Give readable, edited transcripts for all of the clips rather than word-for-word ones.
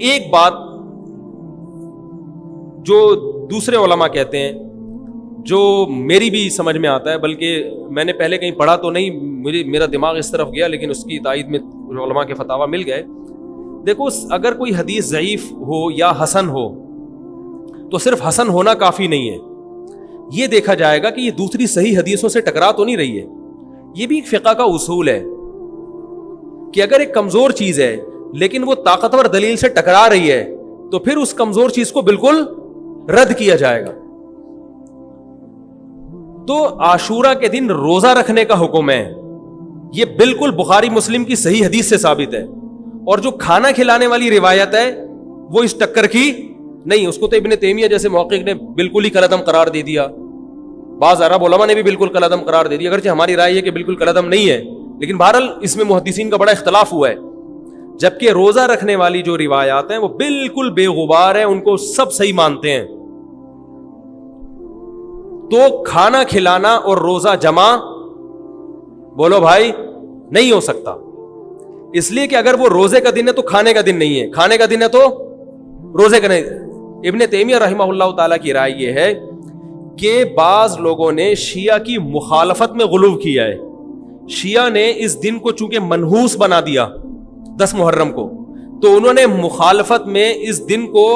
ایک بات جو دوسرے علماء کہتے ہیں, جو میری بھی سمجھ میں آتا ہے, بلکہ میں نے پہلے کہیں پڑھا تو نہیں, میرا دماغ اس طرف گیا, لیکن اس کی تائید میں علماء کے فتاوی مل گئے. دیکھو, اگر کوئی حدیث ضعیف ہو یا حسن ہو تو صرف حسن ہونا کافی نہیں ہے, یہ دیکھا جائے گا کہ یہ دوسری صحیح حدیثوں سے ٹکرا تو نہیں رہی ہے. یہ بھی ایک فقہ کا اصول ہے کہ اگر ایک کمزور چیز ہے لیکن وہ طاقتور دلیل سے ٹکرا رہی ہے تو پھر اس کمزور چیز کو بالکل رد کیا جائے گا. تو عاشورہ کے دن روزہ رکھنے کا حکم ہے, یہ بالکل بخاری مسلم کی صحیح حدیث سے ثابت ہے. اور جو کھانا کھلانے والی روایت ہے وہ اس ٹکر کی نہیں, اس کو تو ابن تیمیہ جیسے محقق نے بالکل ہی کالعدم قرار دے دیا, بعض عرب علماء نے بھی بالکل کالعدم قرار دے دیا, اگرچہ ہماری رائے ہے کہ بالکل کالعدم نہیں ہے, لیکن بہرحال اس میں محدثین کا بڑا اختلاف ہوا ہے. جبکہ روزہ رکھنے والی جو روایات ہیں وہ بالکل بے غبار ہیں, ان کو سب صحیح مانتے ہیں. تو کھانا کھلانا اور روزہ جمع بولو بھائی نہیں ہو سکتا, اس لیے کہ اگر وہ روزے کا دن ہے تو کھانے کا دن نہیں ہے, کھانے کا دن ہے تو روزے کا نہیں. ابن تیمیہ رحمہ اللہ تعالیٰ کی رائے یہ ہے کہ بعض لوگوں نے شیعہ کی مخالفت میں غلو کیا ہے. شیعہ نے اس دن کو چونکہ منحوس بنا دیا 10 محرم کو, تو انہوں نے مخالفت میں اس دن کو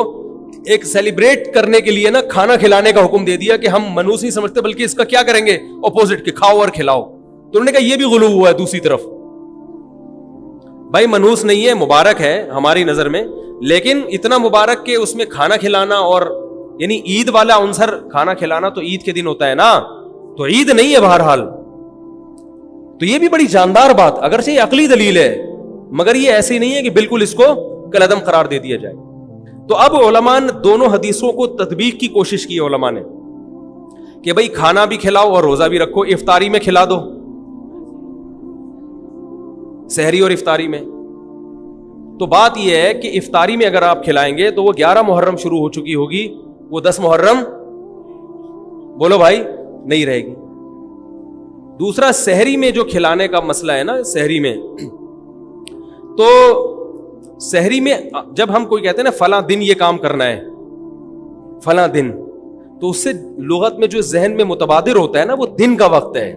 ایک سیلیبریٹ کرنے کے لیے نا کھانا کھلانے کا حکم دے دیا کہ ہم منحوس نہیں سمجھتے بلکہ اس کا کیا کریں گے اپوزٹ کہ کھاؤ اور کھلاؤ. تو انہوں نے کہا یہ بھی غلو ہوا ہے دوسری طرف. بھائی منحوس نہیں ہے, مبارک ہے ہماری نظر میں, لیکن اتنا مبارک کہ اس میں کھانا کھلانا اور یعنی عید والا عنصر کھانا کھلانا تو عید کے دن ہوتا ہے نا, تو عید نہیں ہے بہرحال. تو یہ بھی بڑی جاندار بات, اگرچہ یہ عقلی دلیل ہے مگر یہ ایسی نہیں ہے کہ بالکل اس کو کالعدم قرار دے دیا جائے. تو اب علماء نے دونوں حدیثوں کو تطبیق کی کوشش کی علماء نے کہ بھئی کھانا بھی کھلاؤ اور روزہ بھی رکھو, افطاری میں کھلا دو, سحری اور افطاری میں. تو بات یہ ہے کہ افطاری میں اگر آپ کھلائیں گے تو وہ 11 محرم شروع ہو چکی ہوگی, وہ 10 محرم بولو بھائی نہیں رہے گی. دوسرا سحری میں جو کھلانے کا مسئلہ ہے نا, سحری میں تو سحری میں جب ہم کوئی کہتے ہیں نا فلاں دن یہ کام کرنا ہے فلاں دن, تو اس سے لغت میں جو ذہن میں متبادر ہوتا ہے نا وہ دن کا وقت ہے,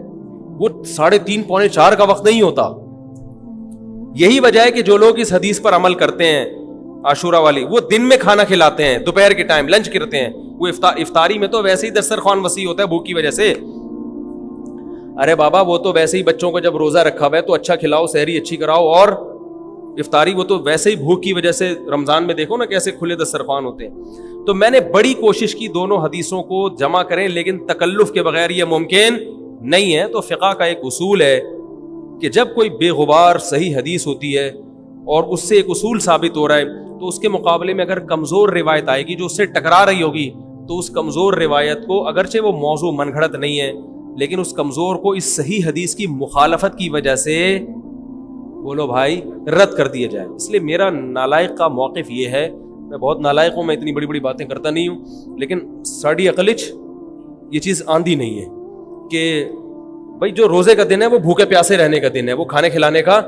وہ 3:30 پونے 4 کا وقت نہیں ہوتا. یہی وجہ ہے کہ جو لوگ اس حدیث پر عمل کرتے ہیں عاشورہ والی, وہ دن میں کھانا کھلاتے ہیں, دوپہر کے ٹائم لنچ کرتے ہیں. وہ افطاری میں تو ویسے ہی دسترخوان وسیع ہوتا ہے بھوک کی وجہ سے. ارے بابا وہ تو ویسے ہی بچوں کو جب روزہ رکھا ہوا ہے تو اچھا کھلاؤ, سحری اچھی کراؤ, اور افطاری وہ تو ویسے ہی بھوک کی وجہ سے رمضان میں دیکھو نا کیسے کھلے دسترخوان ہوتے ہیں. تو میں نے بڑی کوشش کی دونوں حدیثوں کو جمع کریں, لیکن تکلف کے بغیر یہ ممکن نہیں ہے. تو فقہ کا ایک اصول ہے کہ جب کوئی بے غبار صحیح حدیث ہوتی ہے اور اس سے ایک اصول ثابت ہو رہا ہے, تو اس کے مقابلے میں اگر کمزور روایت آئے گی جو اس سے ٹکرا رہی ہوگی, تو اس کمزور روایت کو اگرچہ وہ موضوع من گھڑت نہیں ہے لیکن اس کمزور کو اس صحیح حدیث کی مخالفت کی وجہ سے بولو بھائی رد کر دیا جائے. اس لیے میرا نالائق کا موقف یہ ہے, میں بہت نالائق ہوں, میں اتنی بڑی بڑی باتیں کرتا نہیں ہوں, لیکن ساڑی عقلچ یہ چیز آندھی نہیں ہے کہ بھائی جو روزے کا دن ہے وہ بھوکے پیاسے رہنے کا دن ہے, وہ کھانے کھلانے کا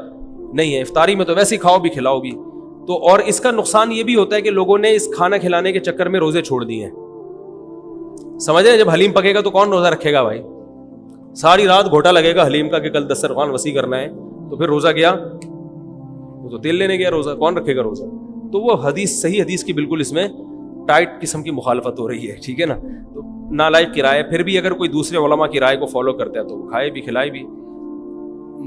نہیں ہے. افطاری میں تو ویسے ہی کھاؤ بھی کھلاؤ بھی. تو اور اس کا نقصان یہ بھی ہوتا ہے کہ لوگوں نے اس کھانا کھلانے کے چکر میں روزے چھوڑ دیے ہیں. سمجھ رہے, جب حلیم پکے گا تو کون روزہ رکھے گا بھائی, ساری رات گھوٹا لگے گا حلیم کا کہ کل دسترخوان وسیع کرنا ہے, تو پھر روزہ گیا, وہ تو تیل لینے گیا, روزہ کون رکھے گا روزہ. تو وہ حدیث صحیح حدیث کی بالکل اس میں ٹائٹ قسم کی مخالفت ہو رہی ہے, ٹھیک ہے نا. تو نالائق کی رائے, پھر بھی اگر کوئی دوسرے علماء کی رائے کو فالو کرتا ہے تو کھائے بھی کھلائے بھی.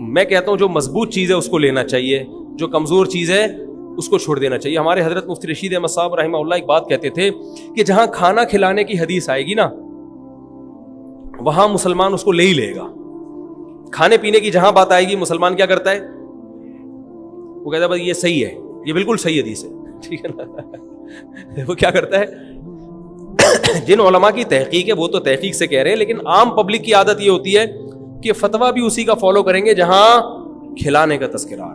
میں کہتا ہوں جو مضبوط چیز ہے اس کو لینا چاہیے, جو کمزور چیز ہے اس کو چھوڑ دینا چاہیے. ہمارے حضرت مفتی رشید احمد صاحب رحمہ اللہ ایک بات کہتے تھے کہ جہاں کھانا کھلانے کی حدیث آئے گی نا وہاں مسلمان اس کو لے ہی لے گا. کھانے پینے کی جہاں بات آئے گی مسلمان کیا کرتا ہے, وہ کہتا ہے بس یہ صحیح ہے, یہ بالکل صحیح حدیث ہے, ٹھیک ہے نا. وہ کیا کرتا ہے, جن علماء کی تحقیق ہے وہ تو تحقیق سے کہہ رہے ہیں, لیکن عام پبلک کی عادت یہ ہوتی ہے کہ فتویٰ بھی اسی کا فالو کریں گے جہاں کھلانے کا تذکرہ.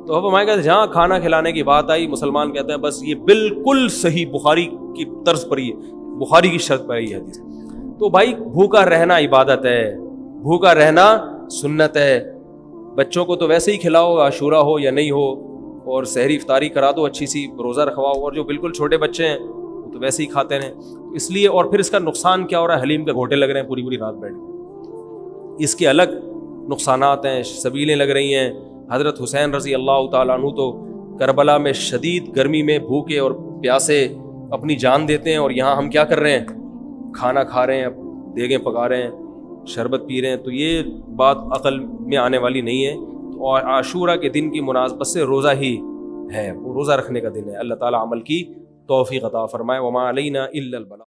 تو اب ہمارے کہتے ہیں جہاں کھانا کھلانے کی بات آئی مسلمان کہتے ہیں بس یہ بالکل صحیح بخاری کی طرز پر ہی, بخاری کی شرط پر ہی حدیث. تو بھائی بھوکا رہنا عبادت ہے, بھوکا رہنا سنت ہے. بچوں کو تو ویسے ہی کھلاؤ عاشورہ ہو یا نہیں ہو, اور سحری افطاری کرا دو اچھی سی, روزہ رکھواؤ. اور جو بالکل چھوٹے بچے ہیں وہ تو ویسے ہی کھاتے رہیں. اس لیے, اور پھر اس کا نقصان کیا ہو رہا ہے, حلیم کے گھوٹے لگ رہے ہیں پوری پوری رات بیٹھ کے, اس کے الگ نقصانات ہیں, سبیلیں لگ رہی ہیں. حضرت حسین رضی اللہ تعالیٰ عنہ تو کربلا میں شدید گرمی میں بھوکے اور پیاسے اپنی جان دیتے ہیں, اور یہاں ہم کیا کر رہے ہیں, کھانا کھا رہے ہیں, دیگیں پکا رہے ہیں, شربت پی رہے ہیں. تو یہ بات عقل میں آنے والی نہیں ہے. اور عاشورہ کے دن کی مناسبت سے روزہ ہی ہے, وہ روزہ رکھنے کا دن ہے. اللہ تعالیٰ عمل کی توفیق عطا فرمائے. وما علینا الا البلاغ.